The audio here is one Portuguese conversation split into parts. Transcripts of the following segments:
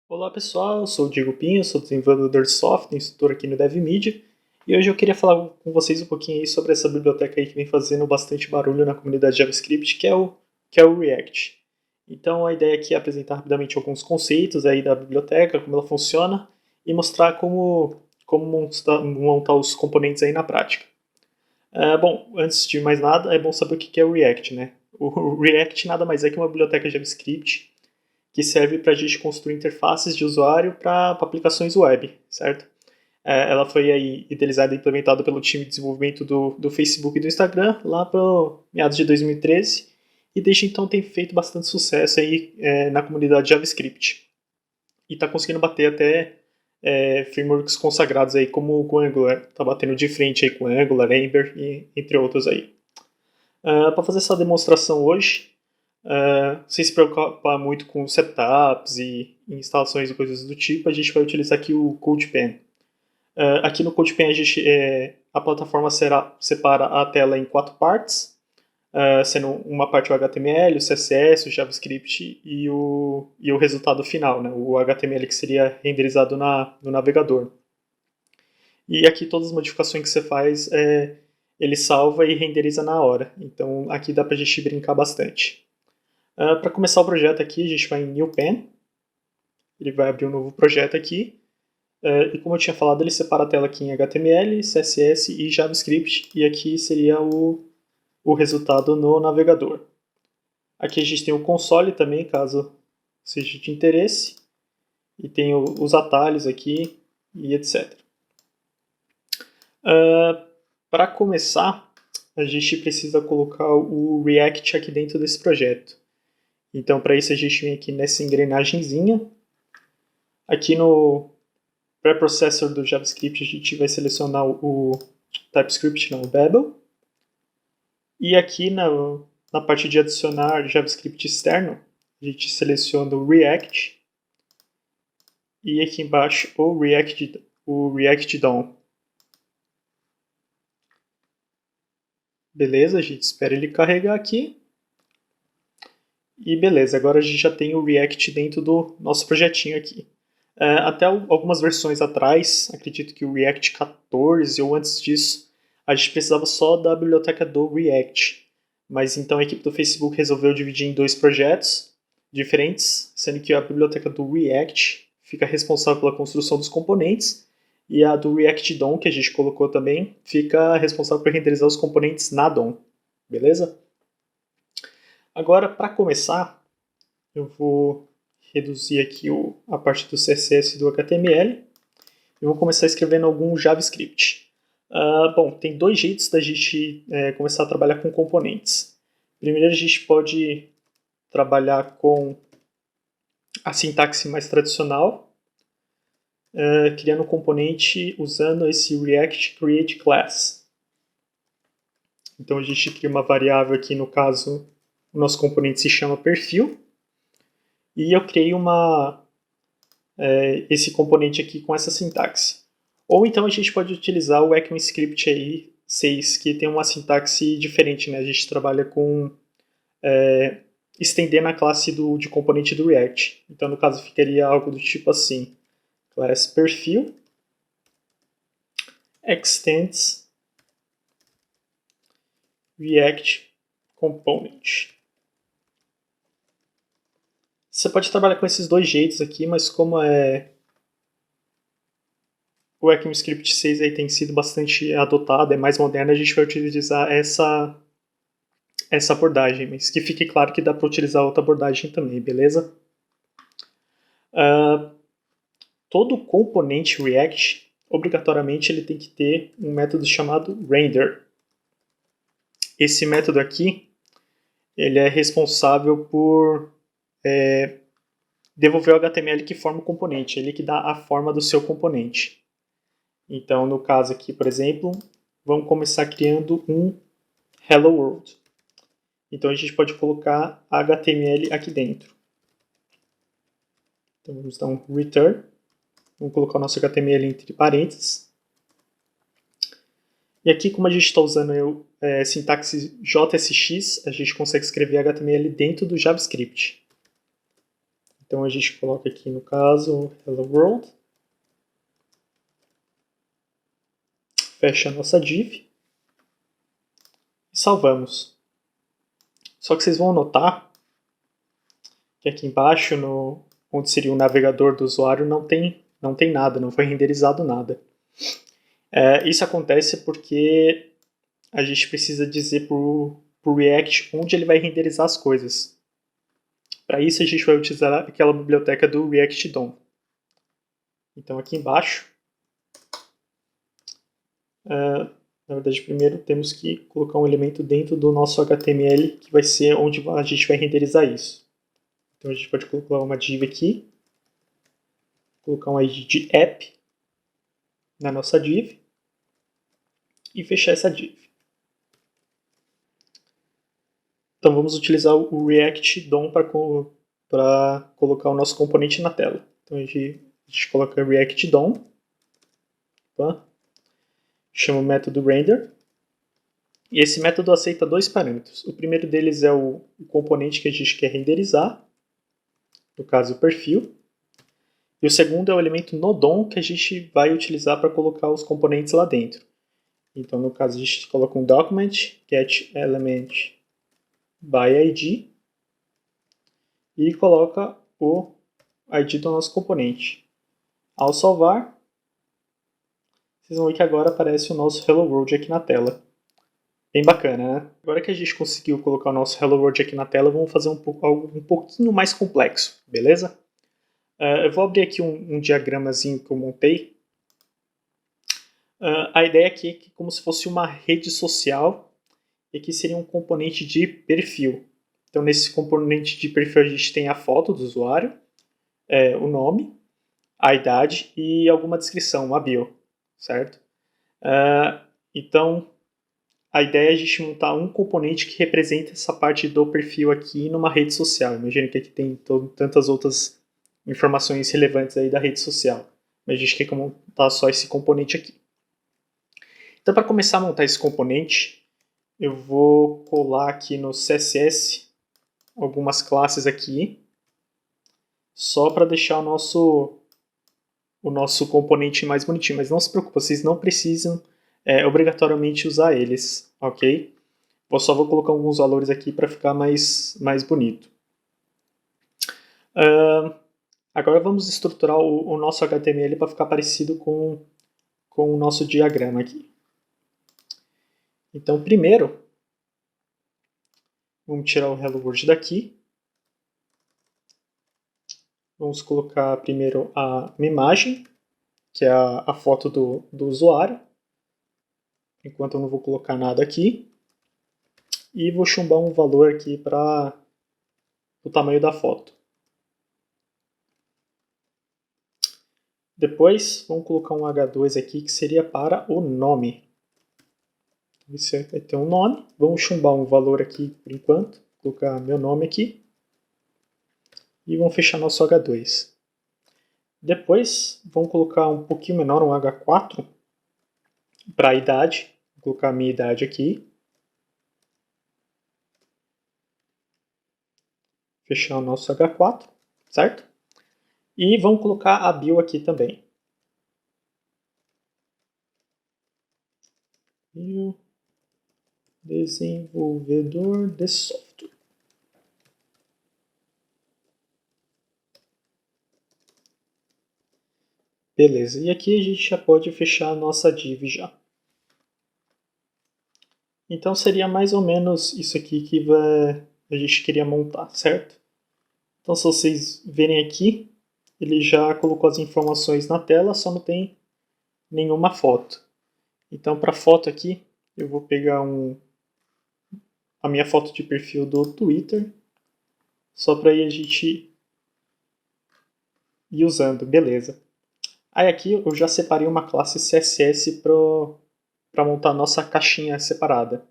Olá pessoal, eu sou o Diego Pinho, sou desenvolvedor de software, instrutor aqui no DevMedia, e hoje eu queria falar com vocês um pouquinho aí sobre essa biblioteca aí que vem fazendo bastante barulho na comunidade JavaScript, que é o React. Então a ideia aqui é apresentar rapidamente alguns conceitos aí da biblioteca, como ela funciona, e mostrar como montar os componentes aí na prática. Bom, antes de mais nada, é bom saber o que é o React, né? O React nada mais é que uma biblioteca JavaScript que serve para a gente construir interfaces de usuário para aplicações web, certo? Ela foi aí idealizada e implementada pelo time de desenvolvimento do Facebook e do Instagram lá para meados de 2013 e desde então tem feito bastante sucesso aí na comunidade JavaScript e está conseguindo bater até frameworks consagrados aí como o Angular, está batendo de frente aí com Angular, Ember e entre outros aí. Para fazer essa demonstração hoje, sem se preocupar muito com setups e instalações e coisas do tipo, a gente vai utilizar aqui o CodePen. Aqui no CodePen a plataforma separa a tela em 4 partes, sendo uma parte o HTML, o CSS, o JavaScript e o resultado final, né, o HTML que seria renderizado no navegador. E aqui todas as modificações que você faz, ele salva e renderiza na hora. Então aqui dá para a gente brincar bastante. Para começar o projeto aqui, a gente vai em New Pen. Ele vai abrir um novo projeto aqui. E como eu tinha falado, ele separa a tela aqui em HTML, CSS e JavaScript. E aqui seria o resultado no navegador. Aqui a gente tem o console também, caso seja de interesse. E tem os atalhos aqui e etc. Para começar, a gente precisa colocar o React aqui dentro desse projeto. Então, para isso, a gente vem aqui nessa engrenagemzinha. Aqui no preprocessor do JavaScript, a gente vai selecionar o TypeScript, não, o Babel. E aqui na parte de adicionar JavaScript externo, a gente seleciona o React. E aqui embaixo o React DOM. Beleza, a gente espera ele carregar aqui. E beleza, agora a gente já tem o React dentro do nosso projetinho aqui. Até algumas versões atrás, acredito que o React 14 ou antes disso, a gente precisava só da biblioteca do React. Mas então a equipe do Facebook resolveu dividir em 2 projetos diferentes, sendo que a biblioteca do React fica responsável pela construção dos componentes e a do React DOM, que a gente colocou também, fica responsável por renderizar os componentes na DOM. Beleza? Agora, para começar, eu vou reduzir aqui a parte do CSS e do HTML. Eu vou começar escrevendo algum JavaScript. Bom, tem 2 jeitos da gente começar a trabalhar com componentes. Primeiro, a gente pode trabalhar com a sintaxe mais tradicional, criando um componente usando esse React Create Class. Então, a gente cria uma variável aqui, no caso, o nosso componente se chama perfil, e eu criei esse componente aqui com essa sintaxe. Ou então a gente pode utilizar o ECMAScript aí 6, que tem uma sintaxe diferente, né? A gente trabalha com estender na classe de componente do React. Então, no caso, ficaria algo do tipo assim: class perfil extends React component. Você pode trabalhar com esses 2 jeitos aqui, mas como o ECMAScript 6 aí tem sido bastante adotado, é mais moderno, a gente vai utilizar essa abordagem, mas que fique claro que dá para utilizar outra abordagem também, beleza? Todo componente React, obrigatoriamente, ele tem que ter um método chamado render. Esse método aqui, ele é responsável por devolver o HTML que forma o componente, ele que dá a forma do seu componente. Então, no caso aqui, por exemplo, vamos começar criando um Hello World. Então, a gente pode colocar HTML aqui dentro. Então, vamos dar um return. Vamos colocar o nosso HTML entre parênteses. E aqui, como a gente está usando sintaxe JSX, a gente consegue escrever HTML dentro do JavaScript. Então a gente coloca aqui no caso Hello World, fecha a nossa div e salvamos. Só que vocês vão notar que aqui embaixo, onde seria o navegador do usuário, não tem nada, não foi renderizado nada. Isso acontece porque a gente precisa dizer para o React onde ele vai renderizar as coisas. Para isso a gente vai utilizar aquela biblioteca do React DOM. Então aqui embaixo, na verdade primeiro temos que colocar um elemento dentro do nosso HTML que vai ser onde a gente vai renderizar isso. Então a gente pode colocar uma div aqui, colocar um ID de app na nossa div e fechar essa div. Então vamos utilizar o React DOM para colocar o nosso componente na tela. Então a gente coloca React DOM, tá? Chama o método render, e esse método aceita dois parâmetros. O primeiro deles é o componente que a gente quer renderizar, no caso o perfil, e o segundo é o elemento no DOM que a gente vai utilizar para colocar os componentes lá dentro. Então no caso a gente coloca um document get element by ID e coloca o ID do nosso componente. Ao salvar, vocês vão ver que agora aparece o nosso Hello World aqui na tela. Bem bacana, né? Agora que a gente conseguiu colocar o nosso Hello World aqui na tela, vamos fazer algo um pouquinho mais complexo, beleza? Eu vou abrir aqui um diagramazinho que eu montei. A ideia aqui é que como se fosse uma rede social, e aqui seria um componente de perfil. Então nesse componente de perfil a gente tem a foto do usuário, o nome, a idade e alguma descrição, uma bio, certo? Então a ideia é a gente montar um componente que representa essa parte do perfil aqui numa rede social. Imagina que aqui tem tantas outras informações relevantes aí da rede social, mas a gente quer montar só esse componente aqui. Então para começar a montar esse componente, eu vou colar aqui no CSS algumas classes aqui, só para deixar o nosso componente mais bonitinho. Mas não se preocupe, vocês não precisam obrigatoriamente usar eles, ok? Eu só vou colocar alguns valores aqui para ficar mais bonito. Agora vamos estruturar o nosso HTML para ficar parecido com o nosso diagrama aqui. Então primeiro, vamos tirar o Hello World daqui. Vamos colocar primeiro a imagem, que é a foto do usuário. Enquanto eu não vou colocar nada aqui. E vou chumbar um valor aqui para o tamanho da foto. Depois, vamos colocar um H2 aqui, que seria para o nome. Isso vai ter um nome. Vamos chumbar um valor aqui por enquanto. Vou colocar meu nome aqui. E vamos fechar nosso H2. Depois, vamos colocar um pouquinho menor, um H4, para a idade. Vou colocar a minha idade aqui. Fechar o nosso H4, certo? E vamos colocar a bio aqui também. Bio desenvolvedor de software. Beleza, e aqui a gente já pode fechar a nossa div já. Então seria mais ou menos isso aqui que a gente queria montar, certo? Então se vocês verem aqui, ele já colocou as informações na tela, só não tem nenhuma foto. Então para foto aqui, eu vou pegar a minha foto de perfil do Twitter, só para a gente ir usando, beleza. Aí aqui eu já separei uma classe CSS para montar a nossa caixinha separada.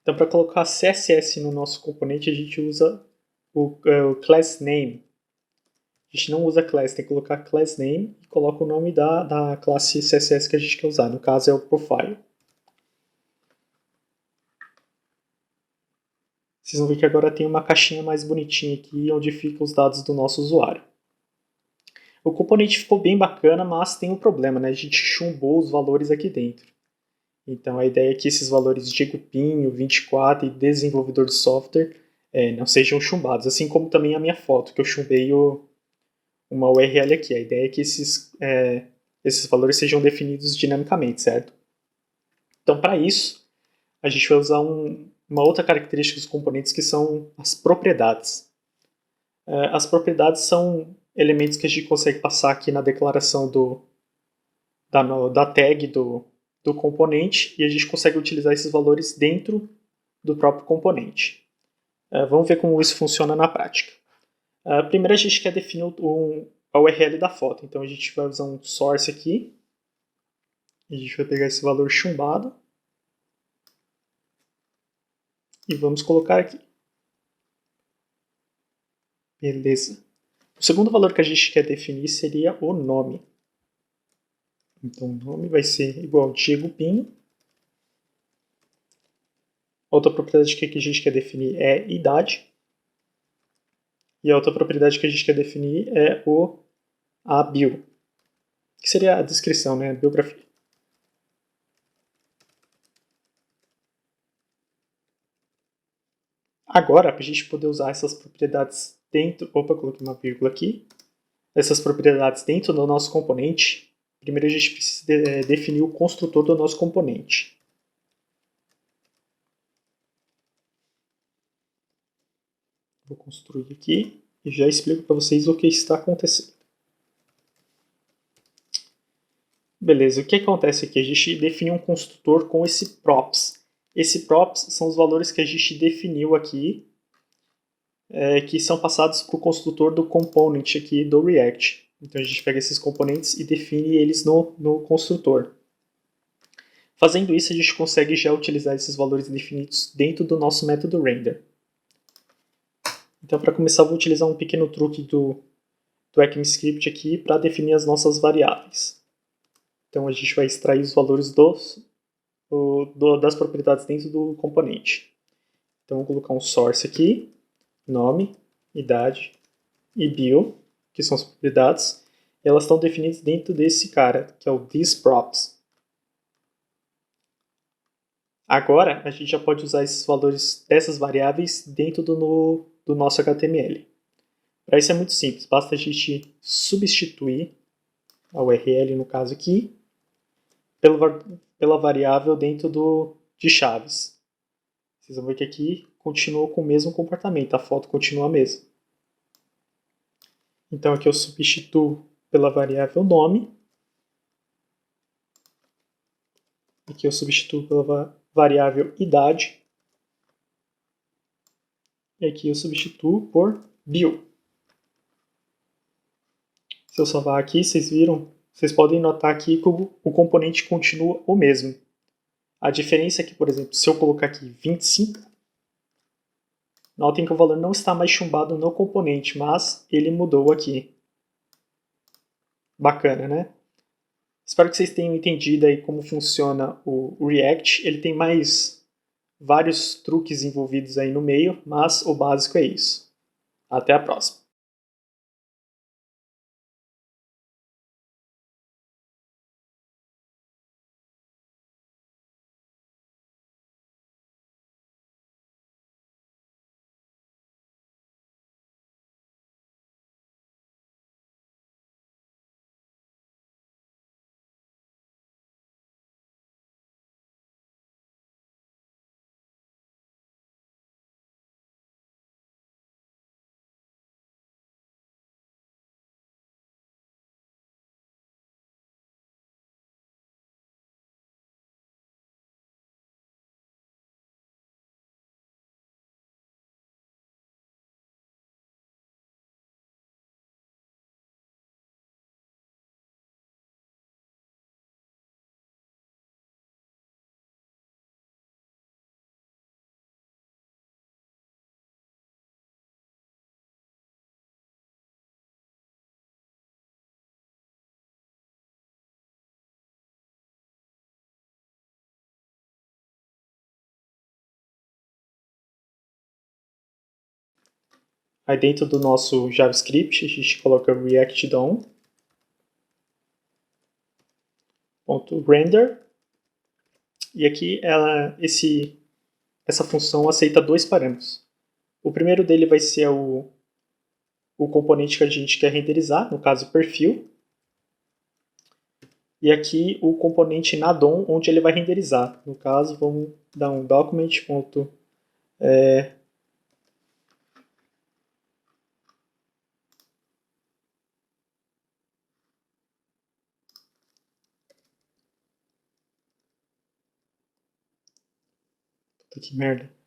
Então, para colocar CSS no nosso componente, a gente usa o class name. A gente não usa class, tem que colocar class name e coloca o nome da classe CSS que a gente quer usar. No caso, é o profile. Vocês vão ver que agora tem uma caixinha mais bonitinha aqui, onde ficam os dados do nosso usuário. O componente ficou bem bacana, mas tem um problema, né? A gente chumbou os valores aqui dentro. Então a ideia é que esses valores de Pinho, 24 e desenvolvedor de software não sejam chumbados, assim como também a minha foto, que eu chumbei uma URL aqui. A ideia é que esses valores sejam definidos dinamicamente, certo? Então, para isso, a gente vai usar uma outra característica dos componentes, que são as propriedades. As propriedades são elementos que a gente consegue passar aqui na declaração da tag do componente, e a gente consegue utilizar esses valores dentro do próprio componente. Vamos ver como isso funciona na prática. Primeiro a gente quer definir a URL da foto, então a gente vai usar um source aqui, a gente vai pegar esse valor chumbado e vamos colocar aqui. Beleza. O segundo valor que a gente quer definir seria o nome. Então o nome vai ser igual a Diego Pinho. Outra propriedade que a gente quer definir é idade. E a outra propriedade que a gente quer definir é a bio, que seria a descrição, né, a biografia. Agora, para a gente poder usar essas propriedades dentro... Opa, coloquei uma vírgula aqui. Essas propriedades dentro do nosso componente, primeiro a gente precisa definir o construtor do nosso componente. Vou construir aqui e já explico para vocês o que está acontecendo. Beleza, o que acontece aqui? A gente define um construtor com esse props. Esse props são os valores que a gente definiu aqui, que são passados para o construtor do component aqui do React. Então a gente pega esses componentes e define eles no construtor. Fazendo isso, a gente consegue já utilizar esses valores definidos dentro do nosso método render. Então, para começar, eu vou utilizar um pequeno truque do ECMAScript aqui para definir as nossas variáveis. Então, a gente vai extrair os valores das propriedades dentro do componente. Então, vou colocar um source aqui, nome, idade e bio, que são as propriedades. E elas estão definidas dentro desse cara, que é o thisProps. Agora, a gente já pode usar esses valores dessas variáveis dentro do nosso HTML. Para isso é muito simples, basta a gente substituir a URL, no caso aqui, pela variável dentro de chaves. Vocês vão ver que aqui continua com o mesmo comportamento, a foto continua a mesma. Então aqui eu substituo pela variável nome, aqui eu substituo pela variável idade, e aqui eu substituo por bio. Se eu salvar aqui, vocês podem notar aqui que o componente continua o mesmo. A diferença é que, por exemplo, se eu colocar aqui 25, notem que o valor não está mais chumbado no componente, mas ele mudou aqui. Bacana, né? Espero que vocês tenham entendido aí como funciona o React. Ele tem mais vários truques envolvidos aí no meio, mas o básico é isso. Até a próxima! Aí dentro do nosso JavaScript a gente coloca React DOM, .render, e aqui essa função aceita dois parâmetros. O primeiro dele vai ser o componente que a gente quer renderizar, no caso perfil, e aqui o componente na DOM onde ele vai renderizar. No caso, vamos dar um document. Puta que merda.